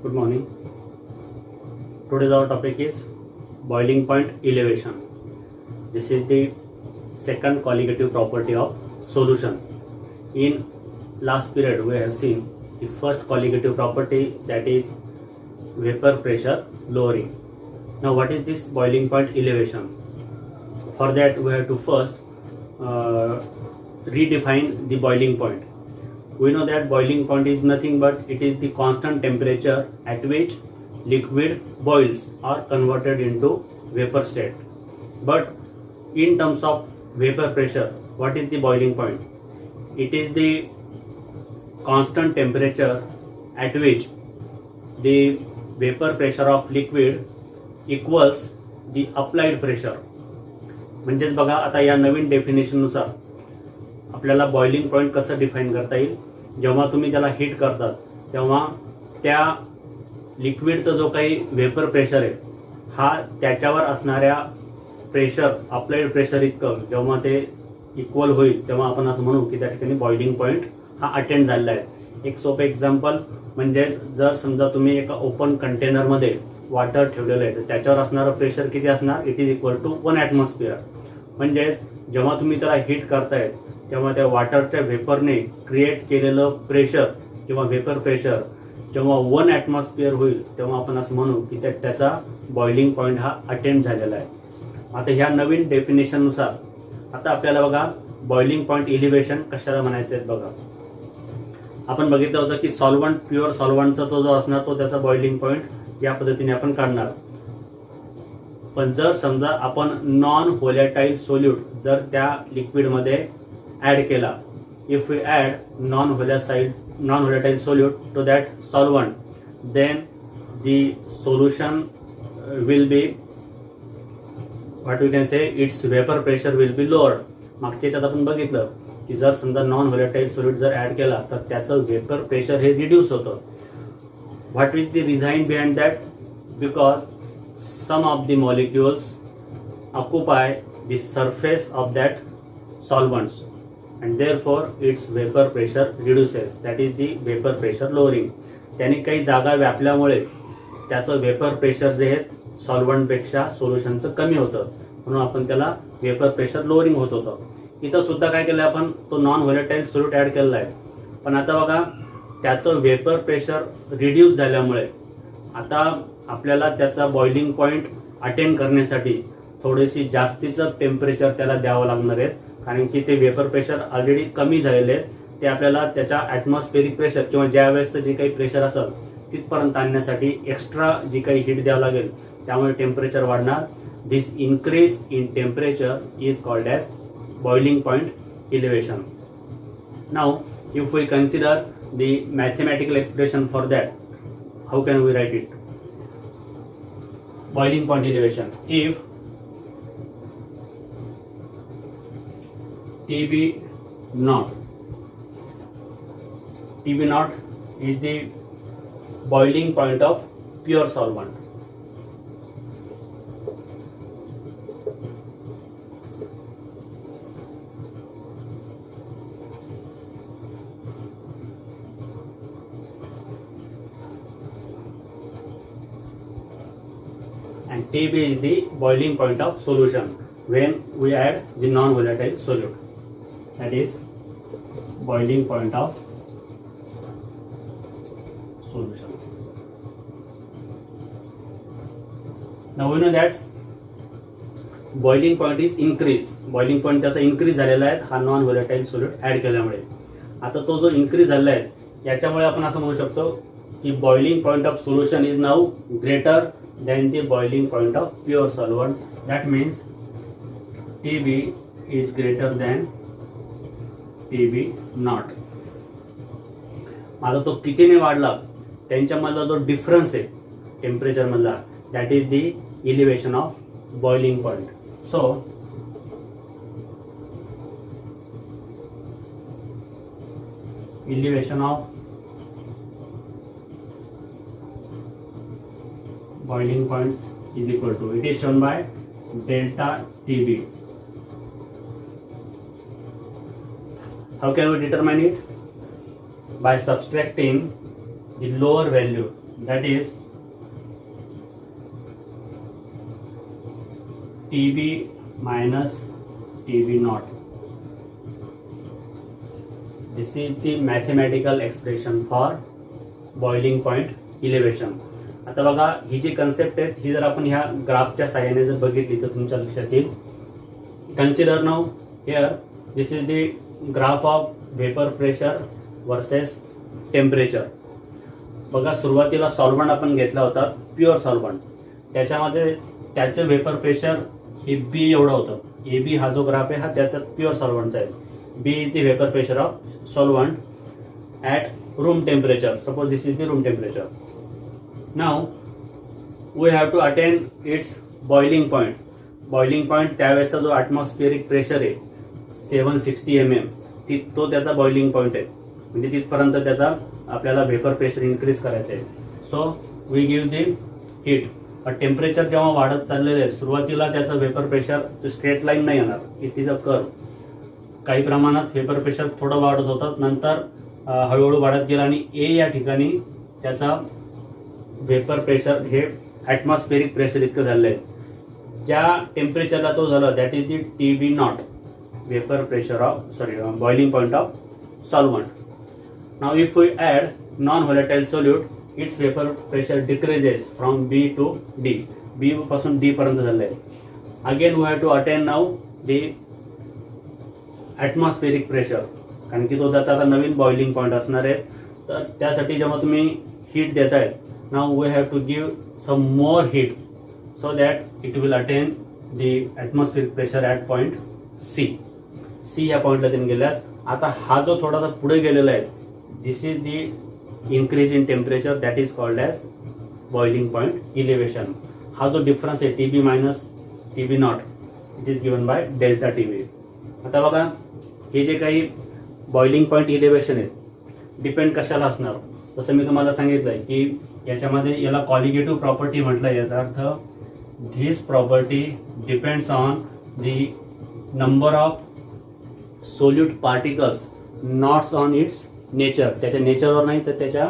Good morning. Today's our topic is boiling point elevation. This is the second colligative property of solution. In last period we have seen the first colligative property, that is vapor pressure lowering. Now what is this boiling point elevation? For that we have to first redefine the boiling point. We know that boiling point is nothing but it is the constant temperature at which liquid boils or converted into vapor state. But in terms of vapor pressure, what is the boiling point? It is the constant temperature at which the vapor pressure of liquid equals the applied pressure. म्हणजेच बघा, आता या नवीन definition नुसार आपल्याला boiling point कसं define करता येईल. जेव्हा तुम्ही त्याला हीट करतात तेव्हा त्या लिक्विडचा जो काही वेपर प्रेशर आहे हा त्याच्यावर असणाऱ्या प्रेशर अप्लाइड प्रेशर इतकं जेव्हा ते इक्वल होईल तेव्हा आपण असं म्हणू की त्या ठिकाणी बॉइलिंग पॉइंट हा अटेंड झालेला आहे. एक सोपं एक्झाम्पल म्हणजे जर समजा तुम्ही एका ओपन कंटेनरमध्ये वॉटर ठेवलेलं आहे तर त्याच्यावर असणारं प्रेशर किती असणार? It is equal to 1 atmosphere. म्हणजेच जेव्हा तुम्ही त्याला हीट करताय तेव्हा त्या वॉटरच्या व्हेपरने क्रिएट केलेलं प्रेशर किंवा व्हेपर प्रेशर जेव्हा 1 ॲटमॉस्फिअर होईल तेव्हा आपण असं म्हणू की त्याचा बॉइलिंग पॉइंट हा अटेंड झालेला आहे. आता ह्या नवीन डेफिनेशन नुसार आता आपल्याला बघा बॉइलिंग पॉइंट इलिव्हेशन कशाला म्हणायचं आहे बघा. आपण बघितलं होतं की सॉल्वंट, प्युअर सॉल्वंटचा तो जो असणार तो त्याचा बॉइलिंग पॉइंट या पद्धतीने आपण काढणार. पण जर समजा आपण नॉन व्होलॅटाईल सोल्यूट जर त्या लिक्विडमध्ये ऍड केला, if we add non व्होलॅटाईल solute to that solvent, then the solution will be what we can say its vapour pressure will be lowered. मागच्या याच्यात आपण बघितलं की जर समजा नॉन व्होलॅटाईल सोल्यूट जर ऍड केला तर त्याचं वेपर प्रेशर हे रिड्यूस होतं. What is the reason behind that? Because some of the molecules occupy the surface of that solvents and therefore its vapor pressure reduces. That is the vapor pressure lowering. त्याने काही जागा व्यापल्यामुळे त्याचं vapour pressure जे आहे सॉल्वंटपेक्षा सोल्युशनचं कमी होतं, म्हणून आपण त्याला वेपर प्रेशर लोअरिंग होत होतं. इथं सुद्धा काय केलं आपण, तो नॉन व्होलॅटाईल सोल्यूट ऍड केलेला आहे. पण आता बघा त्याचं वेपर प्रेशर रिड्यूस झाल्यामुळे आता आपल्याला त्याचा बॉइलिंग पॉइंट अटेंड करण्यासाठी थोडेशी जास्तीचं टेम्परेचर त्याला द्यावं लागणार आहे, कारण की ते वेपर प्रेशर ऑलरेडी कमी झालेले आहेत. ते आपल्याला त्याच्या ॲटमॉस्फेरिक प्रेशर किंवा ज्या वेळेसचं जे काही प्रेशर असेल तिथपर्यंत आणण्यासाठी एक्स्ट्रा जी काही हीट द्यावं लागेल, त्यामुळे टेम्परेचर वाढणार. This increase in temperature is called as boiling point elevation. Now if we consider the mathematical expression for that, how can we write it? Boiling point elevation. If TB naught is the boiling point of pure solvent. And TB is the boiling point of solution when we add the non-volatile solute. That is boiling point of solution. Now we know that boiling point is increased. Boiling point जसा increase झालेला आहे हा non व्होलॅटाईल solute add केल्यामुळे. आता तो जो increase झालेला आहे याच्यामुळे आपण असं म्हणू शकतो की boiling point of solution is now greater than the boiling point of pure solvent. That means TB is greater than TB naught. आता तो कितीने वाढला त्यांच्यामधला जो डिफरन्स आहे टेम्परेचर मधला, that is the elevation of boiling point. So elevation of boiling point is equal to, it is shown by delta TB. How can we determine it? By subtracting the lower value that is TB minus TB naught. This is the mathematical expression for boiling point elevation. आता बघा ही जी concept आहे ही जर आपण ह्या ग्राफच्या साहाय्याने जर बघितली तर तुमच्या लक्षात येईल. Consider now here this is the graph of vapour pressure versus temperature. बघा सुरुवातीला सॉल्व्हंट आपण घेतला होता प्युअर सॉल्व्हंट, त्याच्यामध्ये त्याचे वेपर प्रेशर हे बी एवढं होतं. ए बी हा जो ग्राफ आहे हा त्याचा प्युअर सॉल्व्हंटचा आहे. B is the vapour pressure of solvent at room temperature. Suppose this is the room temperature. Now we have to attain its boiling point. Boiling point त्यावेळेसचा जो atmospheric pressure आहे 760 mm तो त्याचा बॉइलिंग पॉइंट आहे. म्हणजे तिथपर्यंत त्याचा आपल्याला वेपर प्रेशर इन्क्रीज करायचं आहे. So we give the heat. Temperature जेव्हा वाढत चाललेलं आहे सुरुवातीला त्याचं वेपर प्रेशर स्ट्रेट लाईन नाही येणार, इट इज अ कर्व. काही प्रमाणात वेपर प्रेशर थोडं वाढत होतं, नंतर हळूहळू वाढत गेला आणि ए या ठिकाणी त्याचा वेपर प्रेशर हे ॲटमॉस्फेरिक प्रेशर इतकं झालं आहे. ज्या टेम्परेचरला तो झाला that is the TB nought, vapour pressure of boiling point of solvent. Now if we add non volatile solute its vapour pressure decreases from B to D. B पासून D पर्यंत झालं आहे. Again we have to attain now the atmospheric pressure, कारण की तो त्याचा आता नवीन boiling point असणार आहे. तर त्यासाठी जेव्हा तुम्ही हीट देताय, now we have to give some more heat so that it will attain the atmospheric pressure at point C या पॉईंटला तुम्ही गेल्यात. आता हा जो थोडासा पुढे गेलेला आहे this is the increase in temperature that is called as boiling point elevation. हा जो डिफरन्स आहे TB minus TB nought it is given by delta TB. आता बघा हे जे काही बॉइलिंग पॉईंट इलेव्हेशन आहे डिपेंड कशाला असणार, जसं मी तुम्हाला सांगितलंय की याच्यामध्ये याला कॉलिगेटिव्ह प्रॉपर्टी म्हटलं. याचा अर्थ this property depends on the number of solute particles not on its nature. त्याच्या नेचरवर नाही तर त्याच्या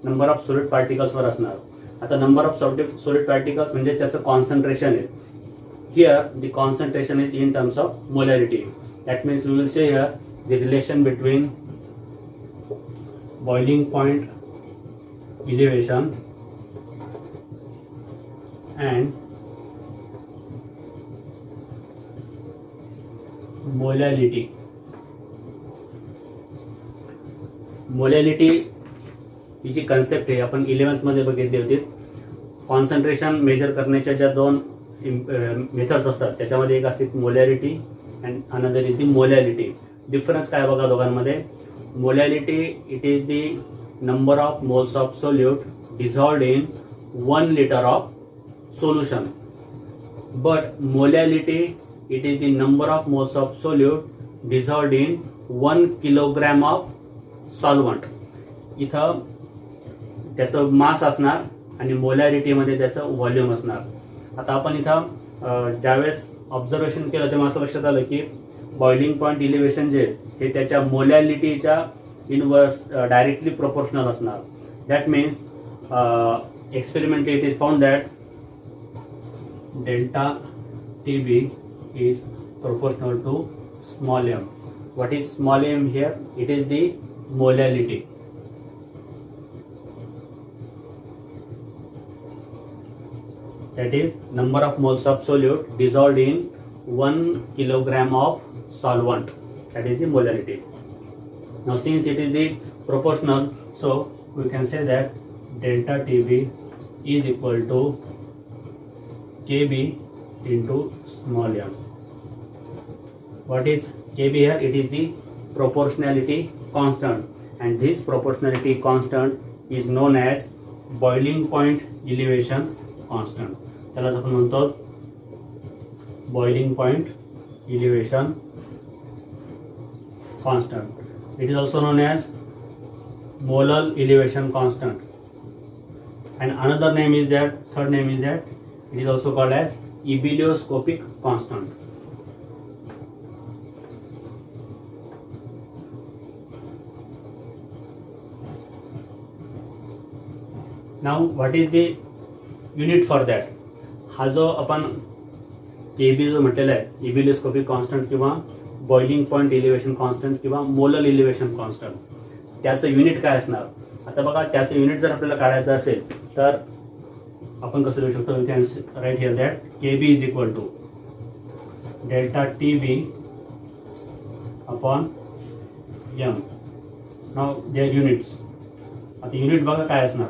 नंबर ऑफ सोल्यूट पार्टिकल्सवर असणार. आता नंबर ऑफ सोल्यूट पार्टिकल्स म्हणजे त्याचं कॉन्सन्ट्रेशन आहे. Here the concentration is in terms of molarity. That means we will say here the relation between boiling point elevation and molality. Molality ही जी concept आहे आपण 11th मध्ये बघितली होती. कॉन्सन्ट्रेशन मेजर करण्याच्या ज्या दोन मेथड्स असतात त्याच्यामध्ये एक असते molarity and another is the molality. Difference काय बघा दोघांमध्ये. Molality it is the number of moles of solute dissolved in 1 liter of solution, but molality it is the number of moles of solute dissolved in 1 kilogram of solvent. इथं त्याचं मास असणार आणि मोलॅरिटीमध्ये त्याचं volume असणार. आता आपण इथं ज्यावेळेस ऑब्झर्वेशन केलं तेव्हा असं लक्षात आलं की बॉइलिंग पॉईंट इलेव्हेशन जे हे त्याच्या मोलॅलिटीच्या इनवर्स डायरेक्टली प्रोपोर्शनल असणार. That means experimentally it is found that delta TB is proportional to small m. What is small m here? It is the molality. That is number of moles of solute dissolved in 1 kilogram of solvent. That is the molarity. Now since it is the proportional, so we can say that delta TB is equal to KB into small m. What is KB here? It is the proportionality constant, and this proportionality constant is known as boiling point elevation constant. त्यालाच आपण म्हणतो boiling point elevation constant. It is also known as molal elevation constant. And another name is that, third name is that it is also called as ebullioscopic constant. Now what is the unit for that. हा जो आपण KB जो म्हटलेला आहे ebullioscopic constant किंवा boiling point elevation constant किंवा molar elevation constant, त्याचं unit काय असणार. आता बघा त्याचं युनिट जर आपल्याला काढायचं असेल तर आपण कसं लिहू शकतो. You can write here that KB is equal to delta T B upon M. Now their units. आता युनिट बघा काय असणार.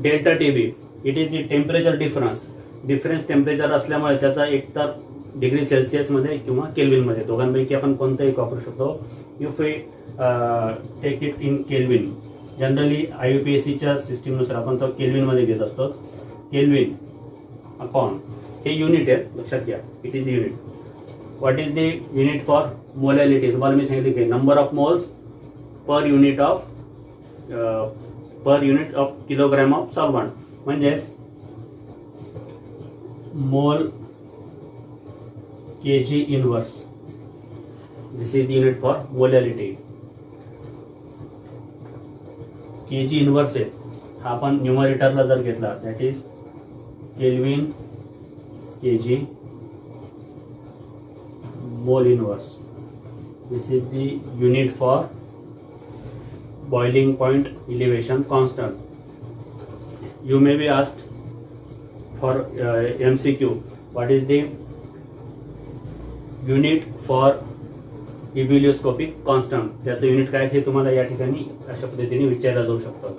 Delta T B it is the temperature difference temperature असल्यामुळे त्याचा एकतर डिग्री सेल्सिअसमध्ये किंवा केल्विनमध्ये दोघांपैकी आपण कोणतंही वापरू शकतो. If we take it in kelvin, generally IUPACच्या सिस्टीमनुसार आपण तो केल्विनमध्ये घेत असतो. केल्विन अपॉन हे युनिट आहे लक्षात घ्या. It is the unit. What is the unit for molality. तुम्हाला मी सांगितले की number of moles per unit of kilogram of solvent, म्हणजेच mole kg inverse. This is the unit for molality. kg inverse आहे हा आपण न्यूमरेटरला जर घेतला that is kelvin kg mole inverse. This is the unit for boiling point elevation constant. You may be asked for MCQ what is the unit for ebullioscopic constant. त्याचं unit काय हे तुम्हाला या ठिकाणी अशा पद्धतीने विचारलं जाऊ शकतं.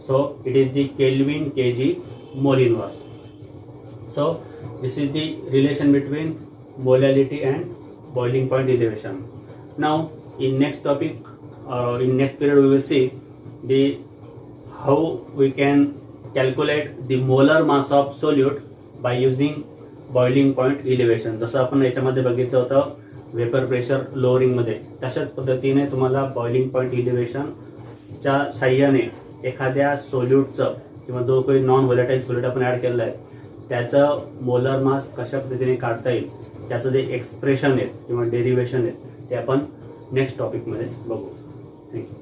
So it is the kelvin kg mole inverse. So this is the relation between molality and boiling point elevation. Now in next topic in next period we will see the how we can calculate the molar mass of solute by using boiling point elevation. जसं आपण याच्यामध्ये बघितलं होतं vapour pressure lowering मध्ये, तशाच पद्धतीने तुम्हाला boiling point इलिव्हेशनच्या साह्याने एखाद्या सोल्यूटचं किंवा जो काही नॉन व्होलेटाईल सोल्यूट आपण ऍड केलेलं आहे त्याचं मोलर मास कशा पद्धतीने काढता येईल त्याचं जे एक्सप्रेशन आहे किंवा डेरिव्हेशन आहे ते आपण नेक्स्ट टॉपिकमध्ये बघू. Thank you.